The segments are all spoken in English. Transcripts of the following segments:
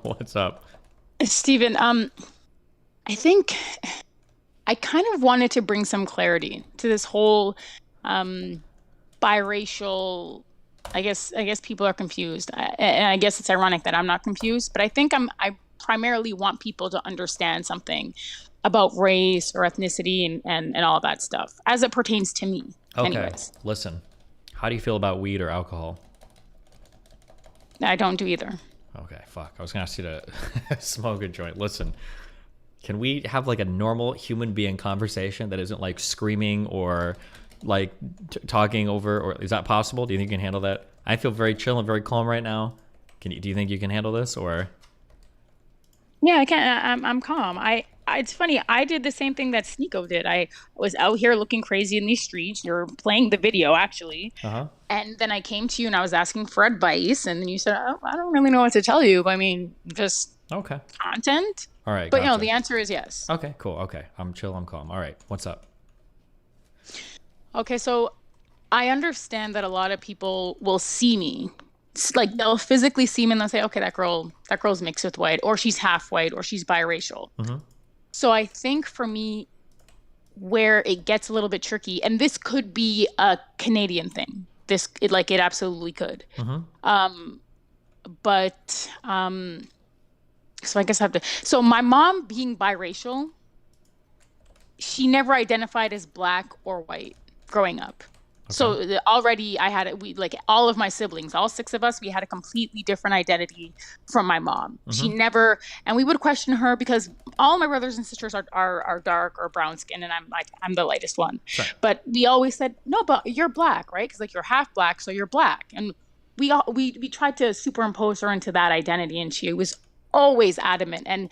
What's up? Stephen, I think I kind of wanted to bring some clarity to this whole um, biracial. I guess people are confused, and I guess it's ironic that I'm not confused. But I primarily want people to understand something about race or ethnicity and all that stuff as it pertains to me. Okay, Anyways, listen. How do you feel about weed or alcohol? I don't do either. Okay, fuck. I was gonna ask you to smoke a joint. Listen, can we have like a normal human being conversation that isn't like screaming or like talking over? Or is that possible? Do you think you can handle that? I feel very chill and very calm right now. Can you? Do you think you can handle this? Or Yeah, I can. I'm calm. It's funny. I did the same thing that Sneeko did. I was out here looking crazy in these streets. You're playing the video actually, uh huh. and then I came to you and I was asking for advice, and then you said, "Oh, I don't really know what to tell you. I mean, just Okay. content." All right. But Gotcha. the answer is yes. Okay. Cool. Okay. I'm chill. I'm calm. All right. What's up? Okay, so I understand that a lot of people will see me. Like they'll physically see me and they'll say, "Okay, that girl's mixed with white, or she's half white, or she's biracial." Mm-hmm. So I think for me, where it gets a little bit tricky, and this could be a Canadian thing. It absolutely could. Mm-hmm. Um, but so I guess I have to. So my mom being biracial, she never identified as black or white growing up. Okay. So already I had it. We like all of my siblings, all six of us, we had a completely different identity from my mom. She Mm-hmm. never, and we would question her because all my brothers and sisters are dark or brown skin, and I'm the lightest one. Sure. But we always said, no, but you're black, right? Because like you're half black, so you're black. And we tried to superimpose her into that identity, and she was always adamant. And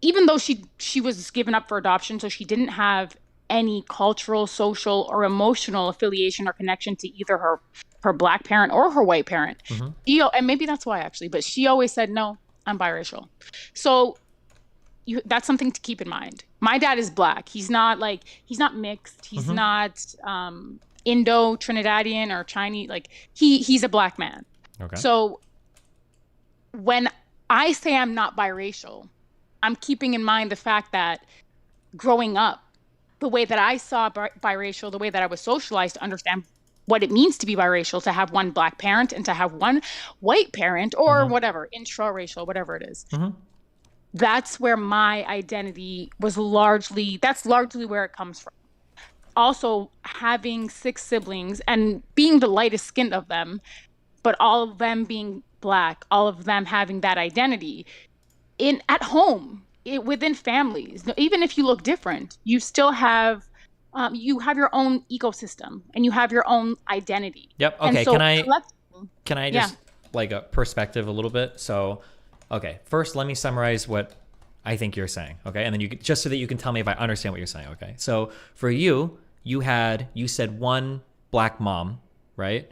even though she was given up for adoption, so she didn't have any cultural, social, or emotional affiliation or connection to either her black parent or her white parent. Mm-hmm. And maybe that's why actually, but she always said, "No, I'm biracial." So that's something to keep in mind. My dad is black. He's not mixed. He's Mm-hmm. not Indo Trinidadian or Chinese. Like he's a black man. Okay. So when I say I'm not biracial, I'm keeping in mind the fact that growing up, the way that I saw biracial, the way that I was socialized to understand what it means to be biracial, to have one black parent and to have one white parent or Mm-hmm. whatever, intraracial, whatever it is. Mm-hmm. That's where my identity that's largely where it comes from. Also, having six siblings and being the lightest skinned of them, but all of them being black, all of them having that identity in at home within families, even if you look different, you have your own ecosystem and you have your own identity. Yep. And Okay. so Can I yeah. just like a perspective a little bit? So, okay. First, let me summarize what I think you're saying. Okay, and then just so that you can tell me if I understand what you're saying. Okay. So for you, you said one black mom, right?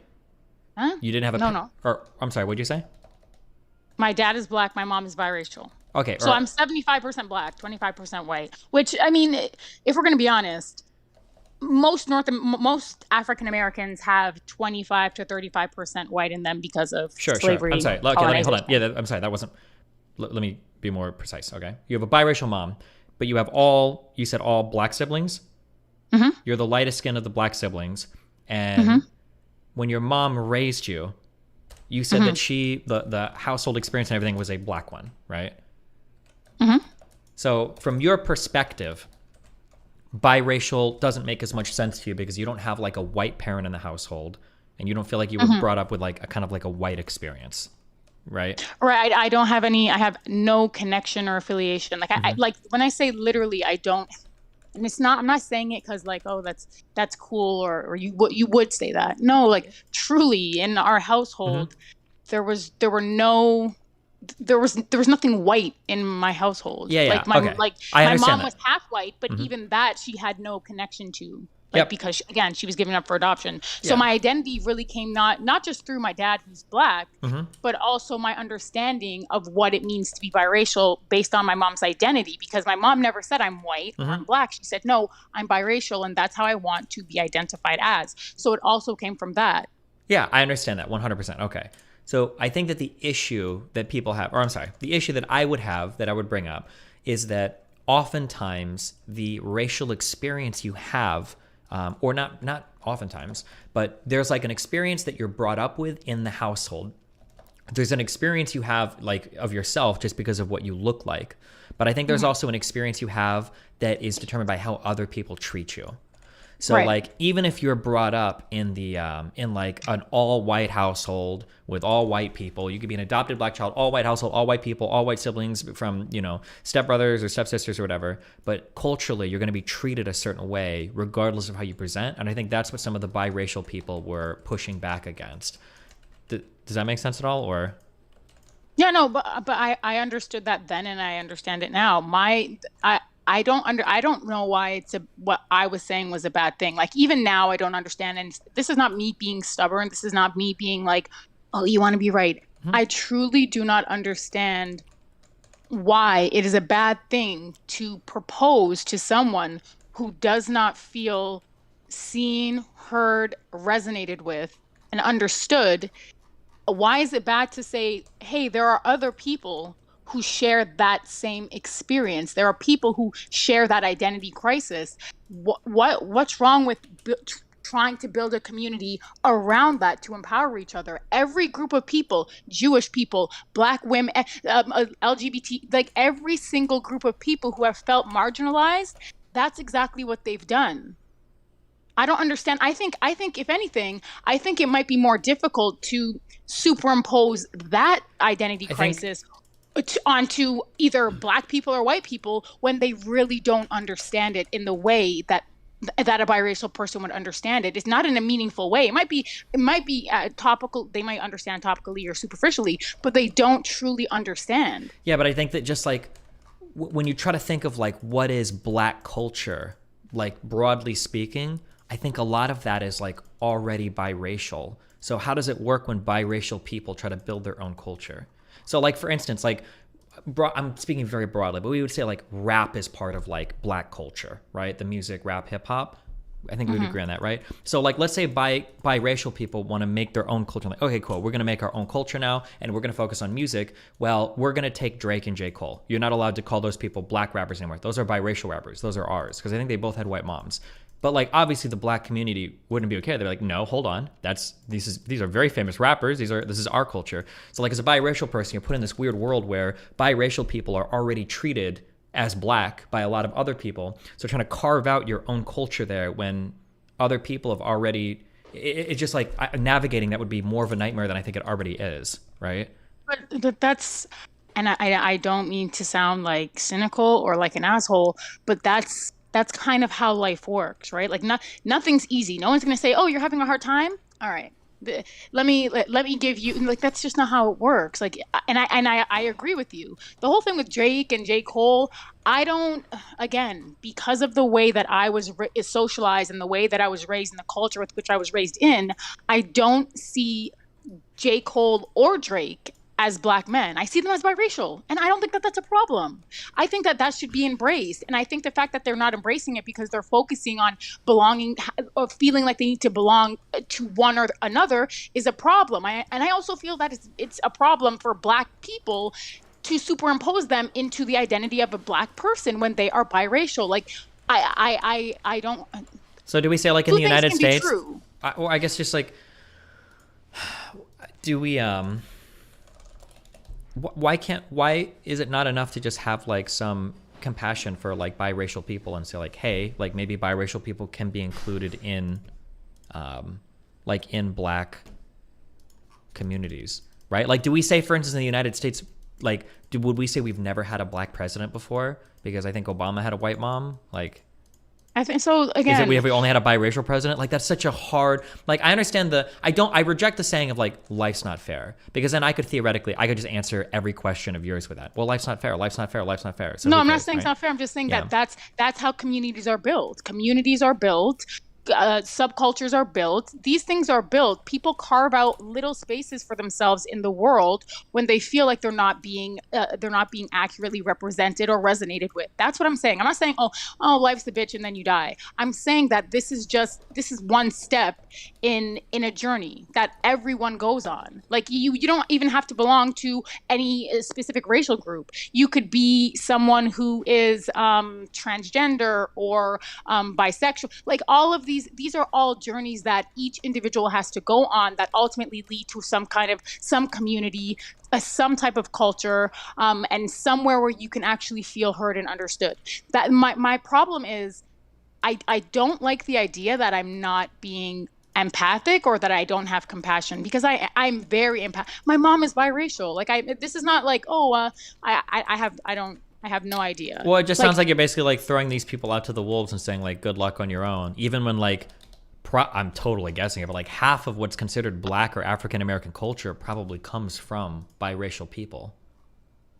Huh? You didn't have No, no. or I'm sorry. What'd you say? My dad is black, my mom is biracial. Okay. So I'm 75% black, 25% white, which I mean, if we're going to be honest, most African Americans have 25 to 35% white in them because of Sure. Sure. I'm slavery, sorry. Okay. Let me hold on. colonization. Yeah. I'm sorry. That wasn't. Let me be more precise. Okay. You have a biracial mom, but you have all. You said all black siblings. Hmm. You're the lightest skin of the black siblings, and Hmm. when your mom raised you, you said Hmm. that the household experience and everything was a black one, right? Hmm. So from your perspective, biracial doesn't make as much sense to you because you don't have like a white parent in the household, and you don't feel like you were Hmm. brought up with like a kind of like a white experience, right? Right. I don't have any, I have no connection or affiliation. Like Mm-hmm. like when I say literally, I don't, and it's not, I'm not saying it because like, oh, that's cool, or you would say that. No, like truly in our Mm-hmm. household, there were no, there was nothing white in my household. Yeah, yeah. Okay. Like I my understand mom that. was half white, but Mm-hmm. even that she had no connection to. Like Yep. because again, she was given up for adoption. So Yeah. my identity really came not just through my dad who's black, Mm-hmm. but also my understanding of what it means to be biracial based on my mom's identity. Because my mom never said I'm white or Mm-hmm. I'm black. She said, no, I'm biracial and that's how I want to be identified as. So it also came from that. Yeah, I understand that 100%. Okay. So I think that the issue that people have, or I'm sorry, the issue that I would have, that I would bring up, is that oftentimes the racial experience you have, or not oftentimes, but there's like an experience that you're brought up with in the household. There's an experience you have like of yourself just because of what you look like. But I think there's also an experience you have that is determined by how other people treat you. So Right. like even if you're brought up in the in like an all white household with all white people, you could be an adopted black child, all white household, all white people, all white siblings from, you know, stepbrothers or stepsisters or whatever. But culturally, you're going to be treated a certain way regardless of how you present. And I think that's what some of the biracial people were pushing back against. Does that make sense at all? Or Yeah, no, but I understood that then, and I understand it now. I don't know why what I was saying was a bad thing. Like even now, I don't understand. And this is not me being stubborn. This is not me being like, oh, you want to be right. I truly do not understand why it is a bad thing to propose to someone who does not feel seen, heard, resonated with, and understood. Why is it bad to say, hey, there are other people who share that same experience? There are people who share that identity crisis. What's wrong with trying to build a community around that to empower each other? Every group of people, Jewish people, Black women, LGBT, like every single group of people who have felt marginalized, that's exactly what they've done. I don't understand. I think if anything, I think it might be more difficult to superimpose that identity crisis onto either Black people or white people when they really don't understand it in the way that a biracial person would understand it. It's not in a meaningful way. It might be topical. They might understand topically or superficially, but they don't truly understand. yeah, but I think that just like when you try to think of like what is Black culture, like broadly speaking, I think a lot of that is like already biracial. So how does it work when biracial people try to build their own culture? So like for instance, like I'm speaking very broadly, but we would say like rap is part of like Black culture, right? The music, rap, hip hop. I think we would agree on that, right? So like let's say biracial people want to make their own culture. Like, okay, cool. We're going to make our own culture now and we're going to focus on music. Well, we're going to take Drake and J. Cole. You're not allowed to call those people Black rappers anymore. Those are biracial rappers. Those are ours because I think they both had white moms. But like obviously the Black community wouldn't be okay. They're like, no, hold on. These are very famous rappers. This is our culture. So like as a biracial person, you're put in this weird world where biracial people are already treated as Black by a lot of other people. So trying to carve out your own culture there when other people have already, it's just like navigating that would be more of a nightmare than I think it already is, right? But that's, and I don't mean to sound like cynical or like an asshole, but that's kind of how life works, right? Like nothing's easy. No one's going to say, "Oh, you're having a hard time? All right. Let me give you," like that's just not how it works. Like I agree with you. The whole thing with Drake and J. Cole, I don't, again, because of the way that I was socialized and the way that I was raised and the culture with which I was raised in, I don't see J. Cole or Drake as Black men. I see them as biracial. And I don't think that that's a problem. I think that that should be embraced. And I think the fact that they're not embracing it because they're focusing on belonging or feeling like they need to belong to one or another is a problem. And I also feel that it's a problem for Black people to superimpose them into the identity of a Black person when they are biracial. Like, I don't. So do we say like in the United States? True. Or I guess just like, do we why is it not enough to just have like some compassion for like biracial people and say like, hey, like maybe biracial people can be included in like in Black communities, right? Like do we say, for instance, in the United States, like would we say we've never had a Black president before because I think Obama had a white mom? Like I think so. Again, is it we only had a biracial president? Like that's such a hard. Like I understand I reject the saying of like life's not fair because then I could just answer every question of yours with that. Well, life's not fair. Life's not fair. Life's not fair. So no, I'm not saying it's not fair. I'm just saying Yeah. that's how communities are built. Communities are built subcultures are built. These things are built. People carve out little spaces for themselves in the world when they feel like they're not being accurately represented or resonated with. That's what I'm saying. I'm not saying, life's a bitch and then you die. I'm saying that this is one step in a journey that everyone goes on. Like you don't even have to belong to any specific racial group. You could be someone who is transgender or bisexual. Like all of these are all journeys that each individual has to go on that ultimately lead to some community, some type of culture, and somewhere where you can actually feel heard and understood. That my problem is I don't like the idea that I'm not being empathic or that I don't have compassion, because I'm very empathic. My mom is biracial. Like this is not like, I have no idea. Well, it just sounds like you're basically like throwing these people out to the wolves and saying like, good luck on your own. Even when like, I'm totally guessing it, but like half of what's considered Black or African American culture probably comes from biracial people.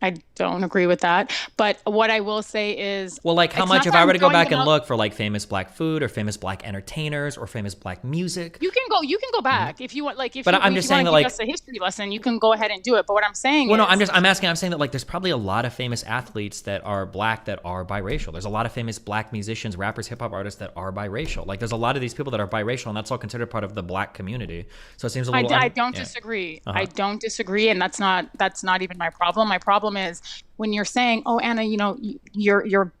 I don't agree with that. But what I will say is, well, like how much, if I were to go back and look for like famous Black food or famous Black entertainers or famous Black music, you can go back if you want. Like, I'm just saying that like us a history lesson, you can go ahead and do it. But what I'm saying well, no, I'm saying that like there's probably a lot of famous athletes that are Black that are biracial. There's a lot of famous Black musicians, rappers, hip hop artists that are biracial. Like there's a lot of these people that are biracial, and that's all considered part of the Black community. So it seems a little. I don't disagree. I don't disagree, and that's not even my problem. My problem is when you're saying, "Oh, Anna, you're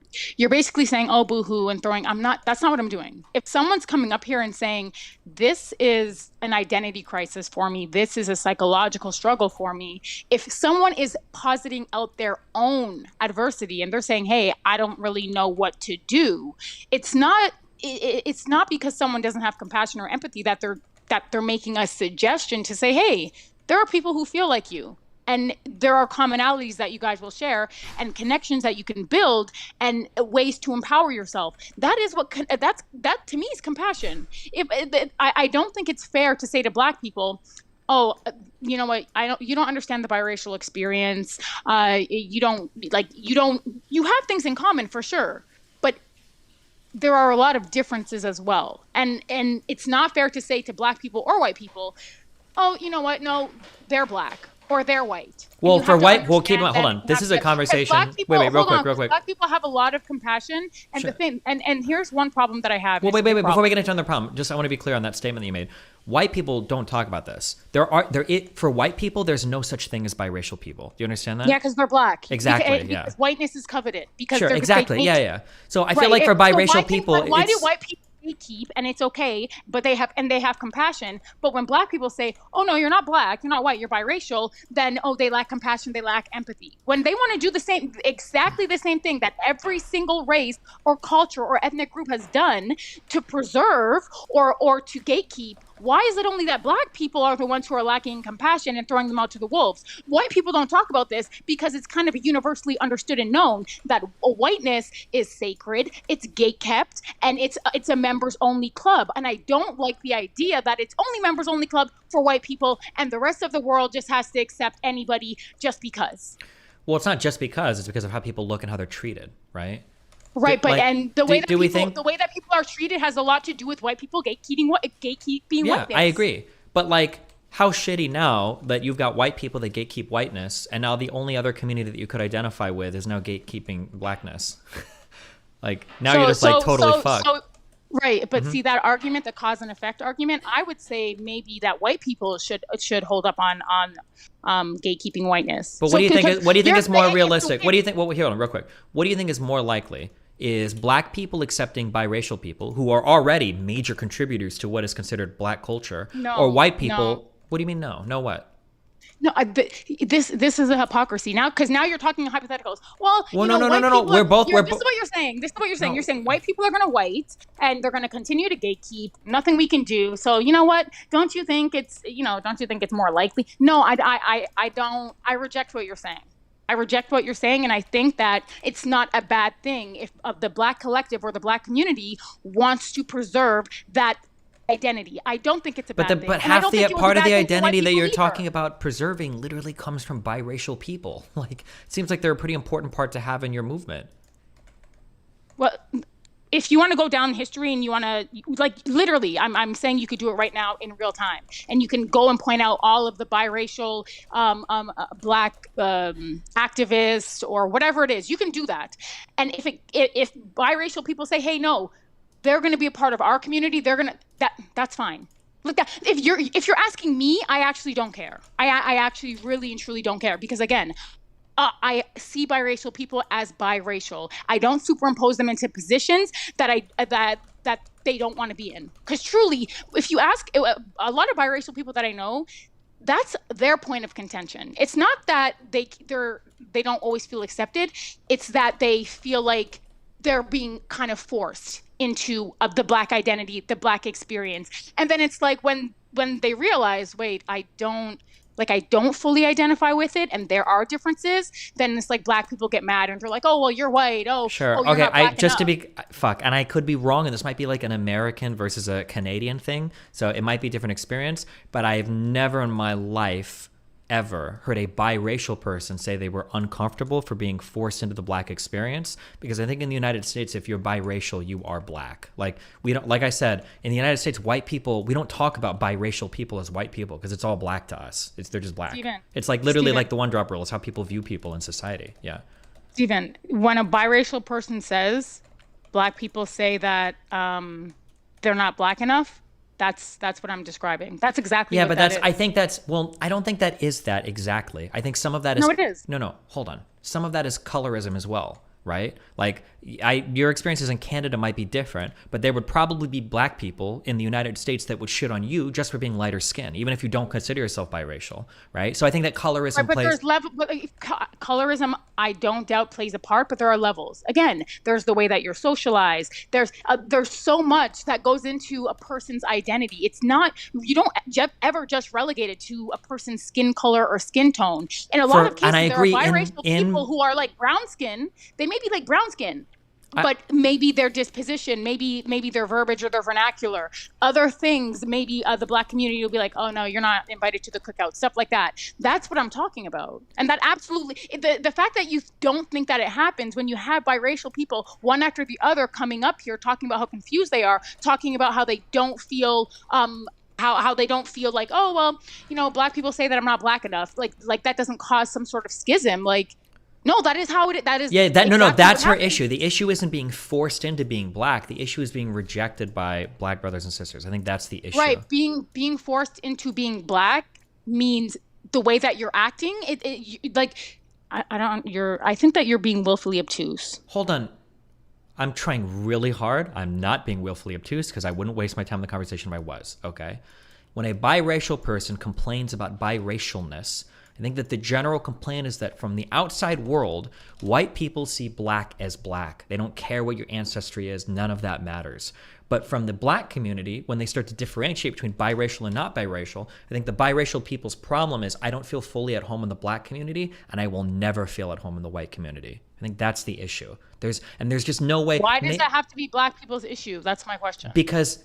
basically saying, oh, boo-hoo, and throwing, that's not what I'm doing. If someone's coming up here and saying, this is an identity crisis for me, this is a psychological struggle for me, if someone is positing out their own adversity and they're saying, hey, I don't really know what to do, it's not because someone doesn't have compassion or empathy that they're making a suggestion to say, hey, there are people who feel like you. And there are commonalities that you guys will share and connections that you can build and ways to empower yourself. That is that to me is compassion. I don't think it's fair to say to Black people, oh, you know what? You don't understand the biracial experience. You have things in common for sure, but there are a lot of differences as well. And it's not fair to say to Black people or white people, oh, you know what? No, they're Black. Or they're white. Well, for white, well, hold on. This is a conversation. Wait, real quick. Black people have a lot of compassion, and sure. The thing, and here's one problem that I have. Well, wait. Before we get into another problem, I want to be clear on that statement that you made. White people don't talk about this. For white people, there's no such thing as biracial people. Do you understand that? Yeah, because they're Black. Exactly. Because whiteness is coveted. Because sure. Exactly. Yeah. So I feel like for biracial people, why do white people keep and it's okay, but they have compassion? But when Black people say, oh no, you're not Black, you're not white, you're biracial, then they lack compassion, they lack empathy. When they want to do exactly the same thing that every single race or culture or ethnic group has done to preserve or to gatekeep, why is it only that Black people are the ones who are lacking compassion and throwing them out to the wolves? White people don't talk about this because it's kind of universally understood and known that whiteness is sacred, it's gatekept, and it's a members only club. And I don't like the idea that it's only members only club for white people and the rest of the world just has to accept anybody just because. Well, it's not just because, it's because of how people look and how they're treated, right? Right, but and the way that people are treated has a lot to do with white people gatekeeping whiteness. I agree. But like, how shitty now that you've got white people that gatekeep whiteness, and now the only other community that you could identify with is now gatekeeping Blackness. Like now you're just like totally fucked. Right, but see that argument, the cause and effect argument, I would say maybe that white people should hold up on gatekeeping whiteness. But what do you think is more realistic? What do you think? Well, here, hold on, real quick. What do you think is more likely? Is Black people accepting biracial people who are already major contributors to what is considered Black culture, or white people? No. What do you mean no? No what? No, this is a hypocrisy now, because now you're talking in hypotheticals. Well, no. We're both. This is what you're saying. No. You're saying white people are going to white, and they're going to continue to gatekeep. Nothing we can do. So you know what? Don't you think it's more likely? No, I don't. I reject what you're saying. And I think that it's not a bad thing if the Black collective or the Black community wants to preserve that identity. I don't think it's a bad thing. But half the part of the identity that you're talking about preserving literally comes from biracial people. Like, it seems like they're a pretty important part to have in your movement. Well, if you want to go down history and you want to, like, literally, I'm saying you could do it right now in real time, and you can go and point out all of the biracial black activists or whatever it is. You can do that, and if biracial people say, hey, no, they're going to be a part of our community, that's fine. Look, if you're asking me, I actually don't care. I actually really and truly don't care, because again, I see biracial people as biracial. I don't superimpose them into positions that they don't want to be in. Because truly, if you ask a lot of biracial people that I know, that's their point of contention. It's not that they don't always feel accepted. It's that they feel like they're being kind of forced into the Black identity, the Black experience. And then it's like when they realize, wait, I don't fully identify with it, and there are differences, then it's like Black people get mad and they're like, oh, well, you're white. Oh, sure. Oh, you're okay. not Black Just enough. to be and I could be wrong, and this might be like an American versus a Canadian thing, so it might be a different experience. But I've never in my life ever heard a biracial person say they were uncomfortable for being forced into the Black experience, because I think in the United States, if you're biracial, you are Black. Like, we don't, like I said, in the United States, white people, we don't talk about biracial people as white people, because it's all Black to us. They're just Black. It's like literally like the one drop rule. It's how people view people in society. Yeah. Steven, when a biracial person says Black people say that they're not Black enough, that's what I'm describing. That's exactly what that is. I think that's, well, I don't think that is that exactly. I think some of that is. No, it is. No, hold on. Some of that is colorism as well, right? Like, your experiences in Canada might be different, but there would probably be Black people in the United States that would shit on you just for being lighter skin, even if you don't consider yourself biracial, right? So I think that colorism but plays. there's level. But colorism, I don't doubt, plays a part, but there are levels. Again, there's the way that you're socialized. There's so much that goes into a person's identity. It's not, you don't ever just relegate it to a person's skin color or skin tone. In a lot of cases, and I agree, there are biracial people who are like brown skin. They may be like brown skin, but maybe their disposition, maybe their verbiage or their vernacular, other things, maybe the Black community will be like, oh no, you're not invited to the cookout, stuff like that. That's what I'm talking about. And that absolutely, the fact that you don't think that it happens when you have biracial people, one after the other, coming up here talking about how confused they are, talking about how they don't feel, how they don't feel like, oh, well, Black people say that I'm not Black enough. Like that doesn't cause some sort of schism. Like, no, that is how it. That is. Yeah, exactly no, that's her happens. issue. The issue isn't being forced into being Black. The issue is being rejected by Black brothers and sisters. I think that's the issue. Right, being forced into being Black means the way that you're acting. I think that you're being willfully obtuse. Hold on. I'm trying really hard. I'm not being willfully obtuse, because I wouldn't waste my time in the conversation if I was, okay? When a biracial person complains about biracialness, I think that the general complaint is that from the outside world, white people see Black as Black. They don't care what your ancestry is. None of that matters. But from the Black community, when they start to differentiate between biracial and not biracial, I think the biracial people's problem is, I don't feel fully at home in the Black community, and I will never feel at home in the white community. I think that's the issue. There's just no way. Why does that have to be Black people's issue? That's my question. Because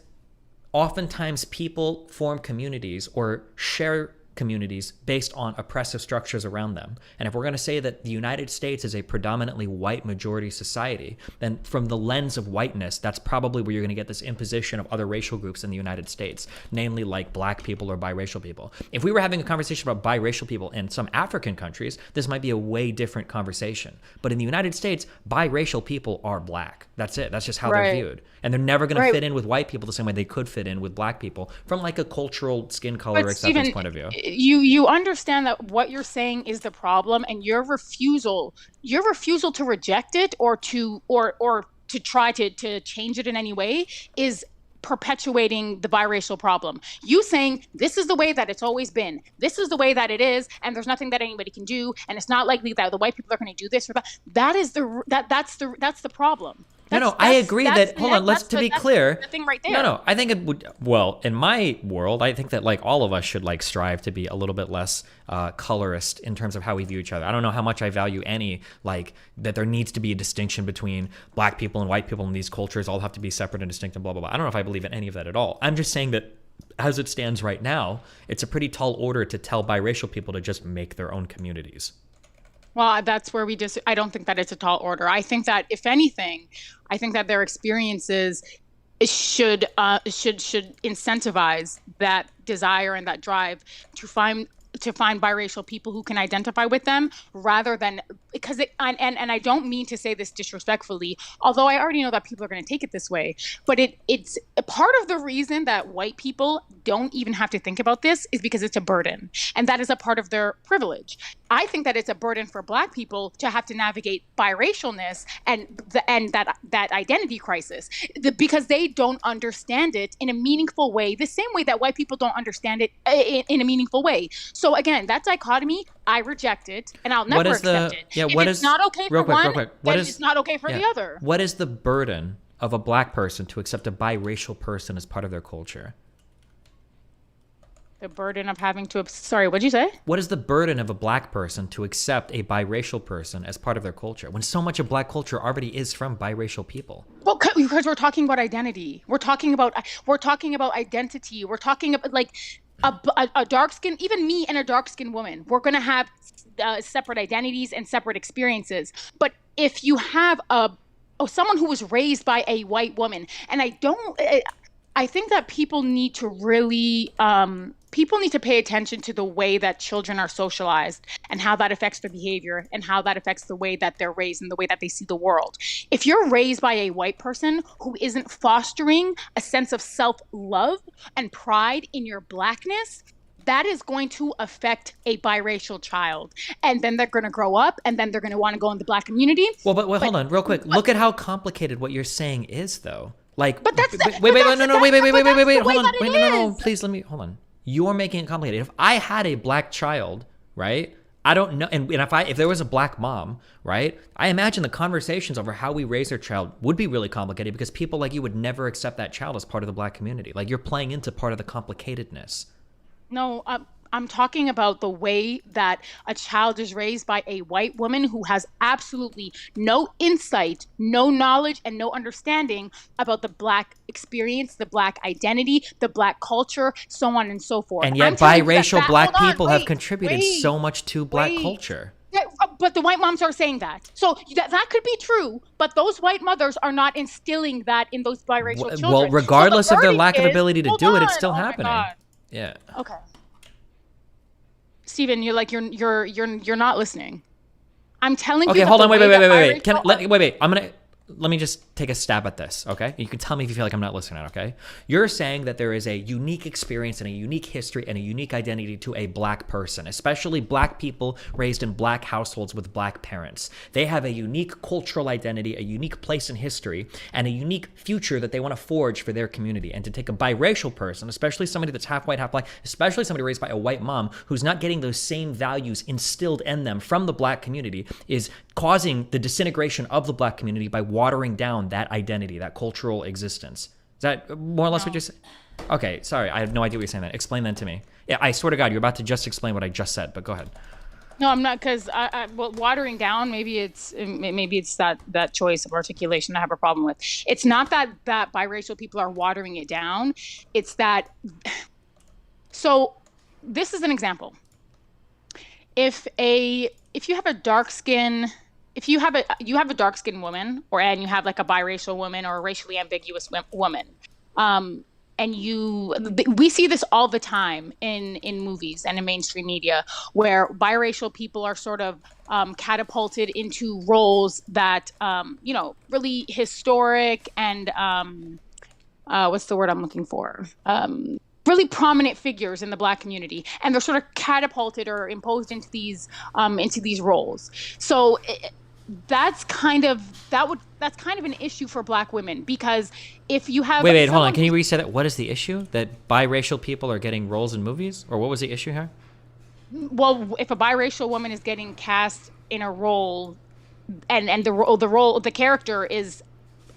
oftentimes people form communities or share communities based on oppressive structures around them. And if we're going to say that the United States is a predominantly white majority society, then from the lens of whiteness, that's probably where you're going to get this imposition of other racial groups in the United States, namely like Black people or biracial people. If we were having a conversation about biracial people in some African countries, this might be a way different conversation. But in the United States, biracial people are Black. That's it. That's just how they're viewed. And they're never going to fit in with white people the same way they could fit in with Black people from like a cultural skin color acceptance point of view. You understand that what you're saying is the problem, and your refusal to reject it or to try to change it in any way is perpetuating the biracial problem. You saying this is the way that it's always been, this is the way that it is, and there's nothing that anybody can do, and it's not likely that the white people are going to do this or that. That's the problem. I agree that, hold on, to be clear. The thing right there. No, I think it would, well, in my world, I think that like all of us should like strive to be a little bit less colorist in terms of how we view each other. I don't know how much I value any, like, that there needs to be a distinction between Black people and white people in these cultures all have to be separate and distinct and blah, blah, blah. I don't know if I believe in any of that at all. I'm just saying that as it stands right now, it's a pretty tall order to tell biracial people to just make their own communities. Well, that's where we just, I don't think that it's a tall order. I think that if anything, I think that their experiences should incentivize that desire and that drive to find biracial people who can identify with them rather than because and I don't mean to say this disrespectfully, although I already know that people are going to take it this way, but it's a part of the reason that white people don't even have to think about this is because it's a burden, and that is a part of their privilege. I think that it's a burden for Black people to have to navigate biracialness and that identity crisis because they don't understand it in a meaningful way, the same way that white people don't understand it in a meaningful way. So again, that dichotomy, I reject it, and I'll never accept it. Yeah, if it's not okay for one, then it's not okay for the other. What is the burden of a Black person to accept a biracial person as part of their culture? The burden of having to... Sorry, what'd you say? What is the burden of a Black person to accept a biracial person as part of their culture when so much of Black culture already is from biracial people? Well, because we're talking about identity. We're talking about identity. We're talking about like a dark skin, even me and a dark skinned woman, we're going to have separate identities and separate experiences. But if you have someone who was raised by a white woman, and I think that people need to really pay attention to the way that children are socialized and how that affects their behavior and how that affects the way that they're raised and the way that they see the world. If you're raised by a white person who isn't fostering a sense of self-love and pride in your Blackness, that is going to affect a biracial child. And then they're going to grow up and then they're going to want to go in the Black community. Well, but hold on real quick. Look at how complicated what you're saying is, though. Like, but that's wait, hold on. No, please let me, hold on. You're making it complicated. If I had a Black child, right? I don't know. And if there was a Black mom, right? I imagine the conversations over how we raise their child would be really complicated because people like you would never accept that child as part of the Black community. Like, you're playing into part of the complicatedness. No, I'm talking about the way that a child is raised by a white woman who has absolutely no insight, no knowledge, and no understanding about the Black experience, the Black identity, the Black culture, so on and so forth. And yet biracial Black people have contributed so much to Black culture. Yeah, but the white moms are saying that. So that could be true, but those white mothers are not instilling that in those biracial children. Well, regardless of their lack of ability to do it, it's still happening. Yeah. Okay. Steven, you're not listening. I'm telling you. Okay, hold on. Wait. Let me just take a stab at this, okay? You can tell me if you feel like I'm not listening, okay? You're saying that there is a unique experience and a unique history and a unique identity to a Black person, especially Black people raised in Black households with Black parents. They have a unique cultural identity, a unique place in history, and a unique future that they want to forge for their community. And to take a biracial person, especially somebody that's half white, half Black, especially somebody raised by a white mom who's not getting those same values instilled in them from the Black community, is causing the disintegration of the Black community by watering down that identity, that cultural existence. Is that more or less what you're saying? Okay, sorry, I have no idea what you're saying. That explain that to me. Yeah, I swear to God, you're about to just explain what I just said, but go ahead. No, I'm not, because well, watering down, maybe it's that choice of articulation I have a problem with. It's not that biracial people are watering it down. It's that. So, this is an example. If you have a dark skin. If you have a dark skinned woman, and you have like a biracial woman or a racially ambiguous woman, and we see this all the time in movies and in mainstream media, where biracial people are sort of catapulted into roles that really historic and what's the word I'm looking for? Really prominent figures in the Black community, and they're sort of catapulted or imposed into these roles. So that's kind of an issue for Black women, because if you have wait, hold on, can you reset that? What is the issue? That biracial people are getting roles in movies, or what was the issue here? Well, if a biracial woman is getting cast in a role, and the character is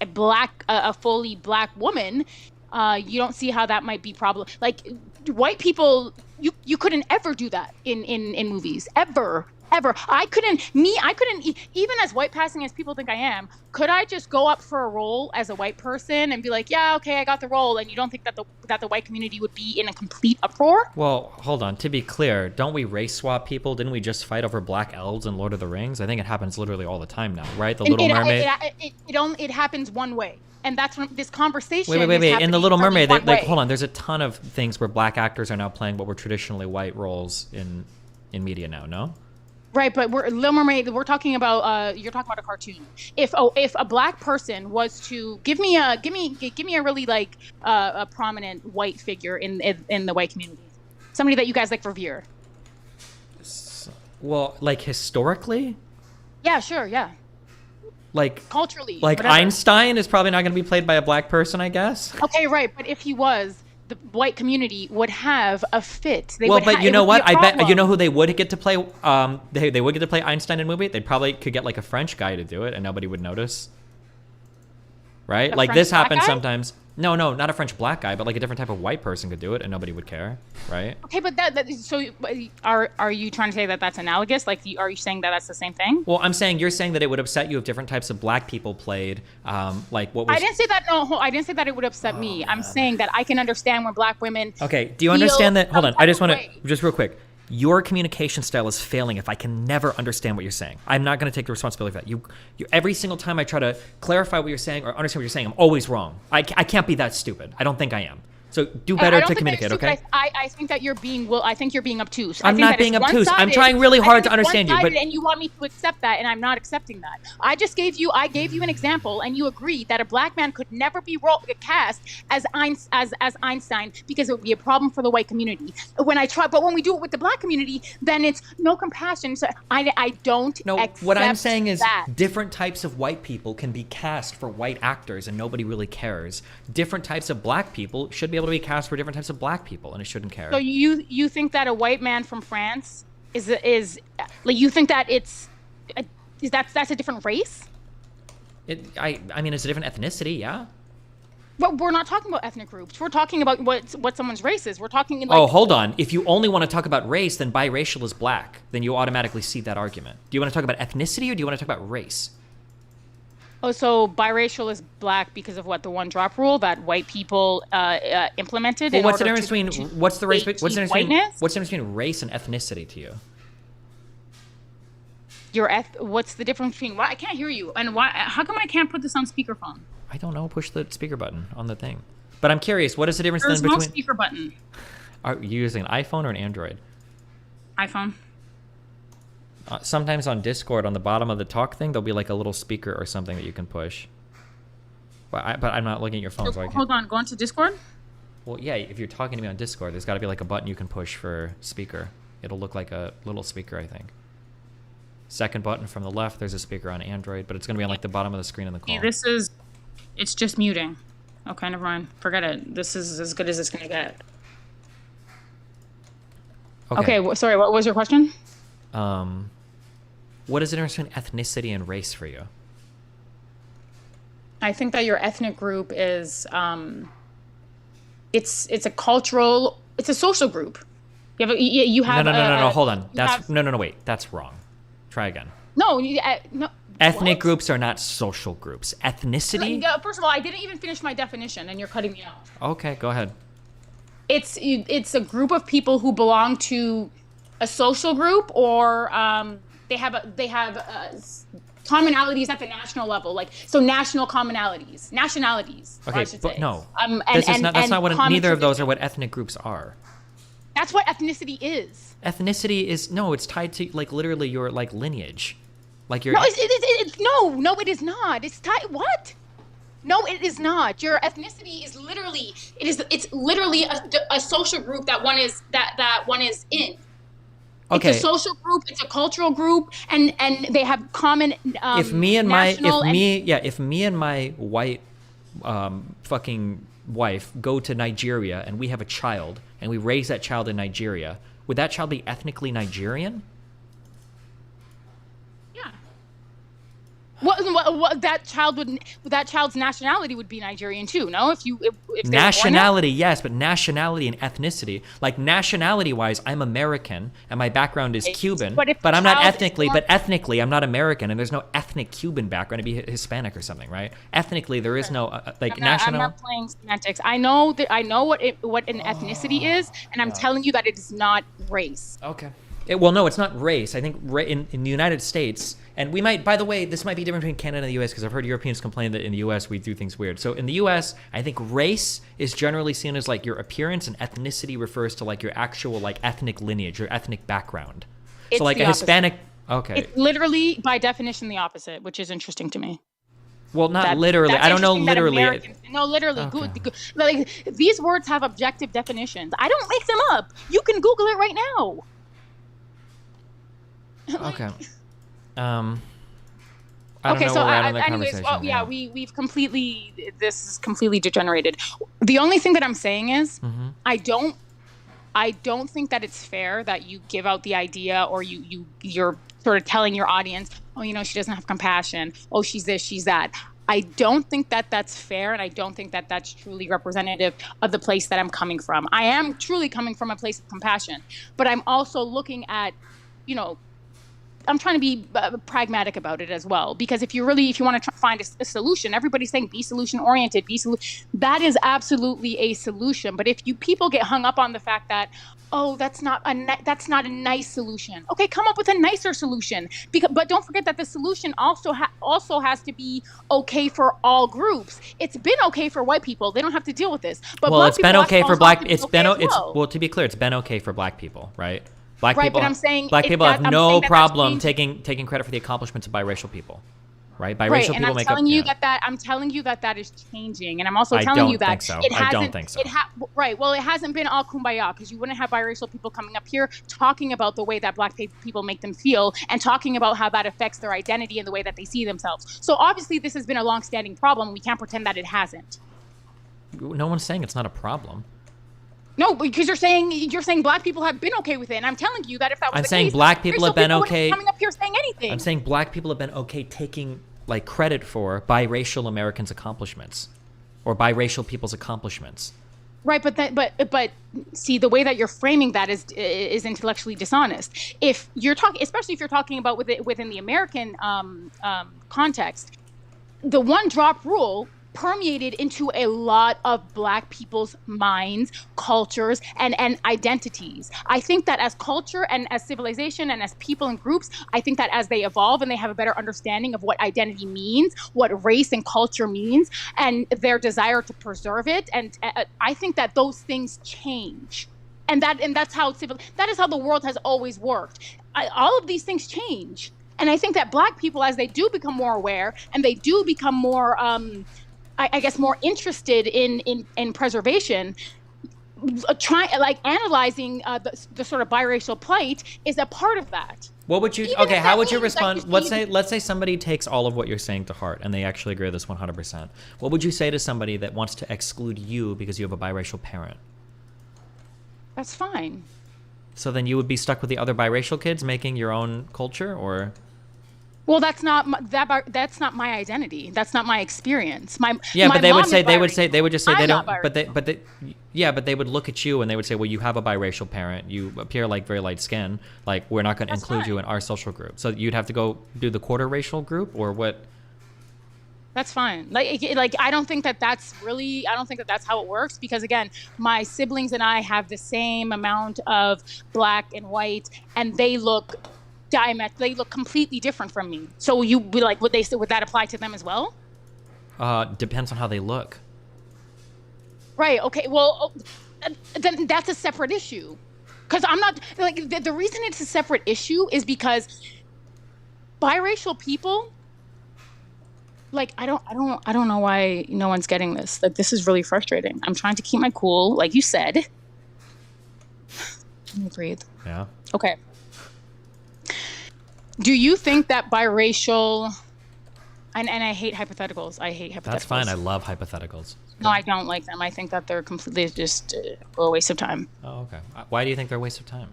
a fully Black woman, you don't see how that might be problem. Like, white people, you couldn't ever do that in movies, ever. Ever. I couldn't, even as white passing as people think I am, could I just go up for a role as a white person and be like, yeah, okay, I got the role, and you don't think that the white community would be in a complete uproar? Well, hold on. To be clear, don't we race swap people? Didn't we just fight over black elves in Lord of the Rings? I think it happens literally all the time now, right? The Little Mermaid. It happens one way. And that's when this conversation. Wait. In the Little Mermaid, hold on. There's a ton of things where black actors are now playing what were traditionally white roles in media now. No. Right, but Little Mermaid. We're talking about. You're talking about a cartoon. If a black person was to give me a really like a prominent white figure in the white community, somebody that you guys like revere. Well, like historically. Yeah, sure, yeah. Like culturally, like whatever. Einstein is probably not going to be played by a black person, I guess. Okay, right, but if he was, the white community would have a fit. But you know what? I bet you know who they would get to play. They would get to play Einstein in a movie. They probably could get like a French guy to do it, and nobody would notice. Right? Like this happens sometimes. No, not a French black guy, but like a different type of white person could do it, and nobody would care, right? Okay, but so are you trying to say that that's analogous? Like, are you saying that that's the same thing? Well, I'm saying you're saying that it would upset you if different types of black people played, like what was. I didn't say that. No, I didn't say that it would upset me. I'm saying that I can understand when black women. Okay, do you understand that? Hold on, I just want to just real quick. Your communication style is failing if I can never understand what you're saying. I'm not going to take the responsibility for that. You every single time I try to clarify what you're saying or understand what you're saying, I'm always wrong. I can't be that stupid. I don't think I am. So do better to communicate, okay? I think that you're being I think you're being obtuse. I'm not being obtuse. I'm trying really hard to understand you, but and you want me to accept that, and I'm not accepting that. I gave you an example, and you agreed that a black man could never be cast as Einstein because it would be a problem for the white community. But when we do it with the black community, then it's no compassion. So I don't. No, what I'm saying is different types of white people can be cast for white actors, and nobody really cares. Different types of black people should be able to be cast for different types of black people, and it shouldn't care. So you think that a white man from France is like, you think that that's a different race? I mean it's a different ethnicity, yeah. But we're not talking about ethnic groups. We're talking about what someone's race is. We're talking like. Oh, hold on. If you only want to talk about race, then biracial is black. Then you automatically see that argument. Do you want to talk about ethnicity or do you want to talk about race? Oh, so biracial is black because of what, the one drop rule that white people implemented? Well, what's the difference between what's the difference between race and ethnicity to you? What's the difference between I can't hear you, and why? How come I can't put this on speakerphone? I don't know. Push the speaker button on the thing. But I'm curious. What is the difference There's then between? There's no speaker button. Are you using an iPhone or an Android? iPhone. Sometimes on Discord, on the bottom of the talk thing, there'll be like a little speaker or something that you can push. But I'm not looking at your phone, so I can't. Hold on, go into Discord? Well, yeah, if you're talking to me on Discord, there's got to be like a button you can push for speaker. It'll look like a little speaker, I think. Second button from the left, there's a speaker on Android, but it's going to be on like the bottom of the screen in the call. It's just muting. Okay, never mind. Forget it. This is as good as it's going to get. Okay, sorry, what was your question? What is the difference between ethnicity and race for you? I think that your ethnic group is, it's a social group. You have. No. Hold on. Wait. That's wrong. Try again. No. Ethnic groups are not social groups. Ethnicity. First of all, I didn't even finish my definition, and you're cutting me off. Okay, go ahead. It's a group of people who belong to a social group, or they have commonalities at the national level, like national nationalities. Okay, I should but say. No, that's not what. Neither of those are what ethnic groups are. That's what ethnicity is. Ethnicity is it's tied to like literally your like lineage, like your. No, it is not. It's tied. What? No, it is not. Your ethnicity is literally it's literally a social group that one is in. Okay. It's a social group. It's a cultural group, and they have common. If me and my white fucking wife go to Nigeria and we have a child and we raise that child in Nigeria, would that child be ethnically Nigerian? Yeah. That child's nationality would be Nigerian too. No, if they were born there? Nationality, yes, but nationality and ethnicity. Like nationality-wise, I'm American and my background is Cuban, But if but I'm not child is ethnically. born- But ethnically, I'm not American, and there's no ethnic Cuban background to be Hispanic or something, right? Ethnically, there is no I'm national. not playing semantics. I know what an ethnicity is, and I'm telling you that it is not race. Okay. Well, no, it's not race. I think in the United States, and we might, by the way, this might be different between Canada and the U.S. because I've heard Europeans complain that in the U.S. we do things weird. So in the U.S., I think race is generally seen as like your appearance, and ethnicity refers to like your actual like ethnic lineage, your ethnic background. It's So like the a Hispanic. opposite. Okay. It's literally by definition the opposite, which is interesting to me. Well, not literally. That's I don't know interesting that literally. Americans- No, literally. Okay. Like these words have objective definitions. I don't make them up. You can Google it right now. Okay. I don't know So where we're at on the anyways, conversation. yeah, we've completely, this is completely degenerated. The only thing that I'm saying is, Mm-hmm. I don't think that it's fair that you give out the idea, or you're sort of telling your audience, oh, she doesn't have compassion. Oh, she's this, she's that. I don't think that that's fair, and I don't think that that's truly representative of the place that I'm coming from. I am truly coming from a place of compassion, but I'm also looking at, I'm trying to be pragmatic about it as well, because if you want to find a solution, everybody's saying be solution oriented, that is absolutely a solution. But if people get hung up on the fact that, oh, that's not a nice solution. Okay, come up with a nicer solution. But don't forget that the solution also has to be okay for all groups. It's been okay for white people; they don't have to deal with this. But Well, black it's been people okay for also black. have to be It's okay been. as It's well. well, to be clear, it's been okay for black people, right? Black Right, people. but I'm saying black people have I'm no saying that problem that's taking credit for the accomplishments of biracial people, right? Biracial Right, people and I'm make telling up. you Yeah. I'm telling you that is changing, and I'm also I telling don't you that think so. it I hasn't. don't think so. Right. Well, it hasn't been all kumbaya, because you wouldn't have biracial people coming up here talking about the way that black people make them feel, and talking about how that affects their identity and the way that they see themselves. So obviously, this has been a long-standing problem. We can't pretend that it hasn't. No one's saying it's not a problem. No, because you're saying black people have been okay with it, and I'm telling you that if that was I'm the saying case, black people have been racial people wouldn't okay. be coming up here saying anything. I'm saying black people have been okay taking like credit for biracial Americans' accomplishments, or biracial people's accomplishments. Right, but see, the way that you're framing that is intellectually dishonest. If you're talking, especially if you're talking about within the American context, the one drop rule permeated into a lot of black people's minds, cultures, and identities. I think that as culture and as civilization and as people and groups, I think that as they evolve and they have a better understanding of what identity means, what race and culture means, and their desire to preserve it, and I think that those things change. And that's how that is how the world has always worked. All of these things change. And I think that black people, as they do become more aware and they do become more I guess more interested in preservation, analyzing the sort of biracial plight is a part of that. What would you? Even Okay, if how that would you means that respond? Let's say somebody takes all of what you're saying to heart and they actually agree with this 100%. What would you say to somebody that wants to exclude you because you have a biracial parent? That's fine. So then you would be stuck with the other biracial kids making your own culture, or? Well, that's not my identity. That's not my experience. But they would just say I'm they not don't. But they would look at you and they would say, well, you have a biracial parent. You appear like very light skin. Like we're not going to include you in our social group. So you'd have to go do the quarter racial group, or what? That's fine. I don't think that that's how it works, because again, my siblings and I have the same amount of black and white, and they look completely different from me. So you be like, would that apply to them as well? Depends on how they look. Right. Okay. Well, then that's a separate issue. Because I'm not the reason it's a separate issue is because biracial people, I don't know why no one's getting this. This is really frustrating. I'm trying to keep my cool, like you said. Let me breathe. Yeah. Okay. Do you think that biracial, and I hate hypotheticals. I hate hypotheticals. That's fine. I love hypotheticals. No, I don't like them. I think that they're completely just a waste of time. Oh, okay. Why do you think they're a waste of time?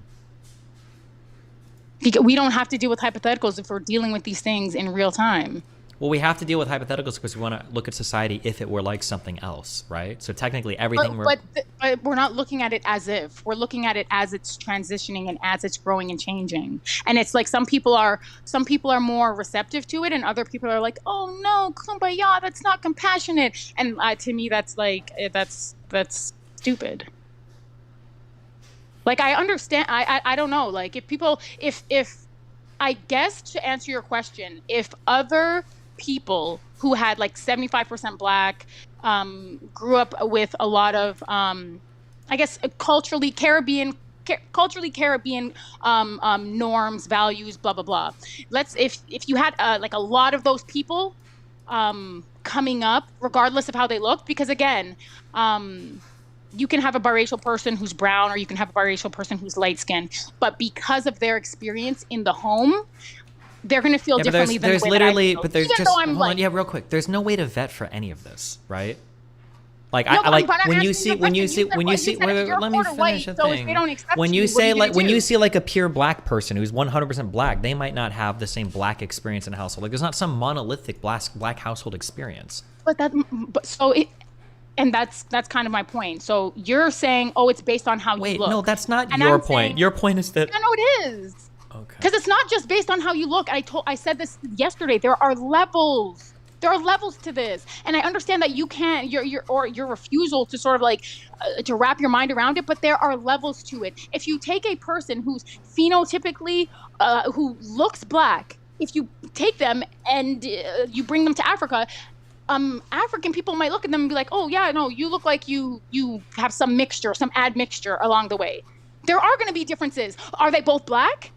Because we don't have to deal with hypotheticals if we're dealing with these things in real time. Well, we have to deal with hypotheticals because we want to look at society if it were like something else, right? So technically, everything But we're not looking at it as if. We're looking at it as it's transitioning and as it's growing and changing. And it's like some people are more receptive to it, and other people are like, "Oh no, kumbaya, that's not compassionate." And to me, that's like that's stupid. Like, I understand. I don't know. Like, if I guess, to answer your question, if other people who had like 75% Black, grew up with a lot of, I guess, culturally Caribbean norms, values, blah blah blah. If you had like a lot of those people coming up, regardless of how they looked, because again, you can have a biracial person who's brown, or you can have a biracial person who's light skinned, but because of their experience in the home, they're going to feel differently than the way literally, that I feel. but there's Even just though I'm hold like, on, yeah, real quick. There's no way to vet for any of this, right? Like no, I like but I'm when you asking see the when you question. see when you see. said if you're Let me quarter finish white, the so if thing. they don't accept When you, you what are say you like gonna when do? you see like a pure Black person who's 100% Black, they might not have the same Black experience in a household. Like there's not some monolithic Black household experience. And that's kind of my point. So you're saying, oh, it's based on how you Wait, look. no, that's not And your I'm point. saying, Your point is that yeah, no, it is. okay. Because it's not just based on how you look. I said this yesterday. There are levels. There are levels to this, and I understand that you can't your refusal to sort of like to wrap your mind around it. But there are levels to it. If you take a person who's phenotypically who looks Black, if you take them and you bring them to Africa, African people might look at them and be like, "Oh yeah, no, you look like you have some mixture, some admixture along the way." There are going to be differences. Are they both Black?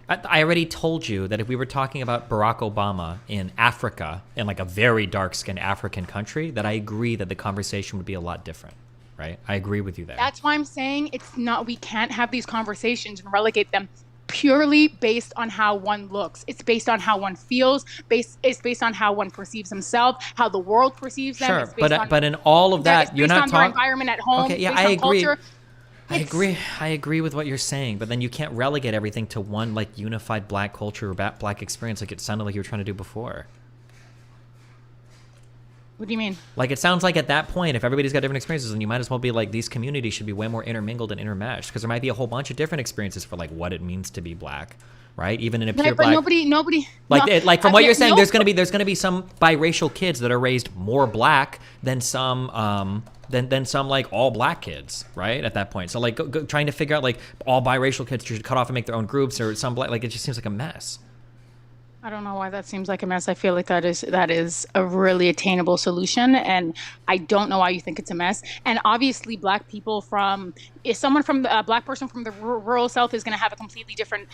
I already told you that if we were talking about Barack Obama in Africa, in like a very dark-skinned African country, that I agree that the conversation would be a lot different, right? I agree with you there. That's why I'm saying it's not. We can't have these conversations and relegate them purely based on how one looks. It's based on how one feels. It's based on how one perceives himself, how the world perceives them. Sure, It's based on, but in all of that, you're not talking. Their environment at home. Okay, yeah, based I on agree. Culture. I agree with what you're saying, but then you can't relegate everything to one like unified Black culture or Black experience, like it sounded like you were trying to do before. What do you mean? Like it sounds like at that point, if everybody's got different experiences, then you might as well be like these communities should be way more intermingled and intermeshed, because there might be a whole bunch of different experiences for like what it means to be Black, right? Even in a pure Black. Nobody. Like from what you're saying, there's gonna be some biracial kids that are raised more Black than some than some like all Black kids, right? At that point, so like trying to figure out like all biracial kids should cut off and make their own groups, or some Black, like it just seems like a mess. I don't know why that seems like a mess. I feel like that is a really attainable solution, and I don't know why you think it's a mess. And obviously, Black people if someone from a Black person from the rural South is going to have a completely different,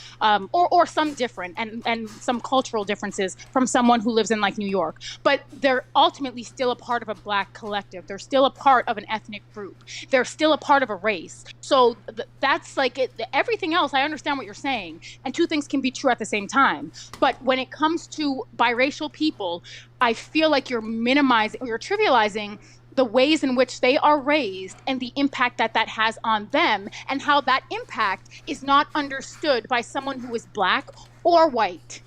or some different, and some cultural differences from someone who lives in like New York. But they're ultimately still a part of a Black collective. They're still a part of an ethnic group. They're still a part of a race. So that's like it. Everything else, I understand what you're saying, and two things can be true at the same time. But when it comes to biracial people, I feel like you're minimizing or you're trivializing the ways in which they are raised and the impact that has on them, and how that impact is not understood by someone who is Black or white.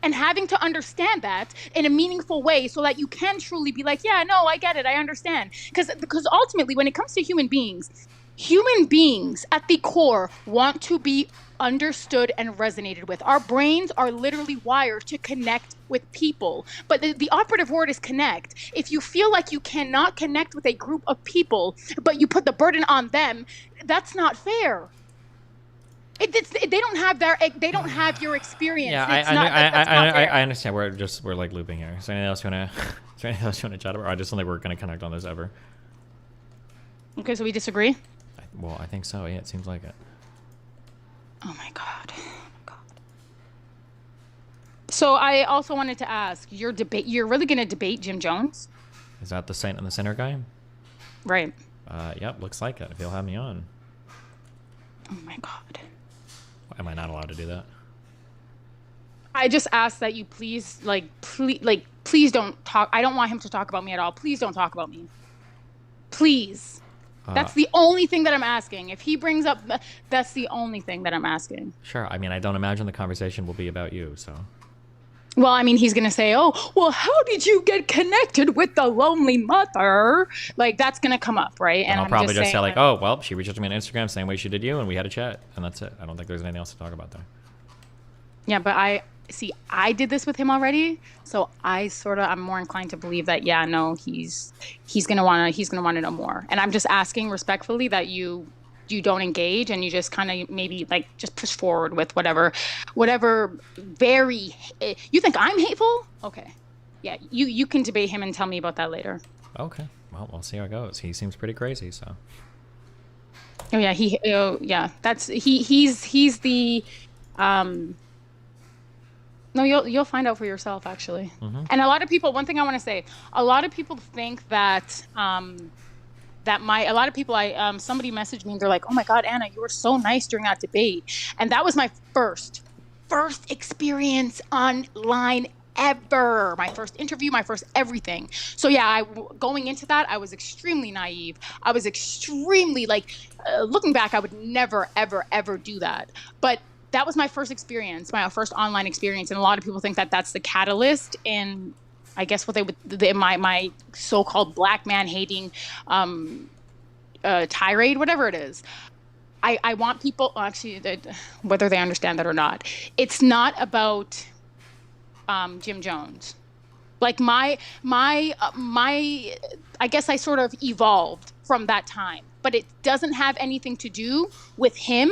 And having to understand that in a meaningful way so that you can truly be like, yeah, no, I get it, I understand. Because ultimately, when it comes to human beings at the core want to be understood and resonated with. Our brains are literally wired to connect with people. But the operative word is connect. If you feel like you cannot connect with a group of people, but you put the burden on them, that's not fair. They don't have your experience. Yeah, I understand. We're like looping here. Is there anything else you wanna chat about? Or I just don't think we're gonna connect on this ever. Okay, so we disagree? Well, I think so. Yeah, it seems like it. Oh my God. So I also wanted to ask, you're really going to debate Jim Jones? Is that the Saint and the Sinner guy? Right. Yep, looks like it. If you'll have me on. Oh my God. Am I not allowed to do that? I just ask that you please don't talk. I don't want him to talk about me at all. Please don't talk about me. Please. That's the only thing that I'm asking. If he brings up, that's the only thing that I'm asking. Sure. I mean, I don't imagine the conversation will be about you, so. Well, I mean, he's going to say, "Oh, well, how did you get connected with the lonely mother?" Like that's going to come up, right? Then And I'll I'm probably just just saying, say like, like, oh, well, she reached out to me on Instagram, same way she did you, and we had a chat, and that's it. I don't think there's anything else to talk about there. yeah, but I see I did this with him already, so I'm more inclined to believe that yeah, no, he's going to want to know more. And I'm just asking respectfully that you don't engage and you just kind of maybe like just push forward with whatever very you think I'm hateful? Okay. Yeah, you can debate him and tell me about that later. Okay. Well, we'll see how it goes. He seems pretty crazy, so. Oh yeah, yeah, that's he's the um no, you'll find out for yourself actually. Mm-hmm. And a lot of people, one thing I want to say, a lot of people think that a lot of people somebody messaged me and they're like, "Oh my God, Anna, you were so nice during that debate." And that was my first experience online ever. My first interview, my first everything. So yeah, going into that, I was extremely naive. I was extremely like looking back, I would never ever ever do that. But that was my first experience, my first online experience, and a lot of people think that that's the catalyst in I guess what my so-called black man hating um tirade, whatever it is. I want people actually whether they understand that or not. It's not about Jim Jones. Like my I guess I sort of evolved from that time, but it doesn't have anything to do with him,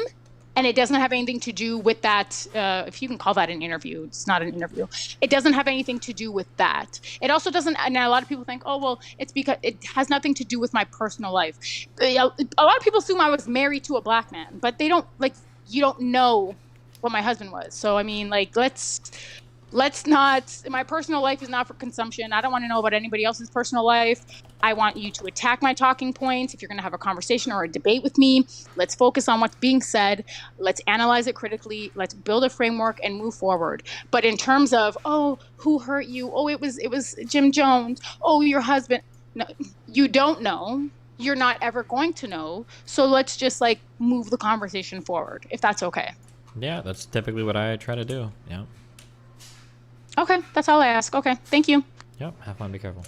and it doesn't have anything to do with that. If you can call that an interview, it's not an interview. It doesn't have anything to do with that. It also doesn't. And a lot of people think, oh well, it's because it has nothing to do with my personal life. A lot of people assume I was married to a black man, but they don't like. You don't know what my husband was. So I mean, like, let's not, my personal life is not for consumption. I don't want to know about anybody else's personal life. I want you to attack my talking points. If you're going to have a conversation or a debate with me, let's focus on what's being said. Let's analyze it critically. Let's build a framework and move forward. But in terms of, oh, who hurt you? Oh, it was Jim Jones. Oh, your husband. No, you don't know. You're not ever going to know. So let's just like move the conversation forward, if that's okay. Yeah, that's typically what I try to do. Yeah. Okay, that's all I ask. Okay, thank you. Yep. Have fun. Be careful.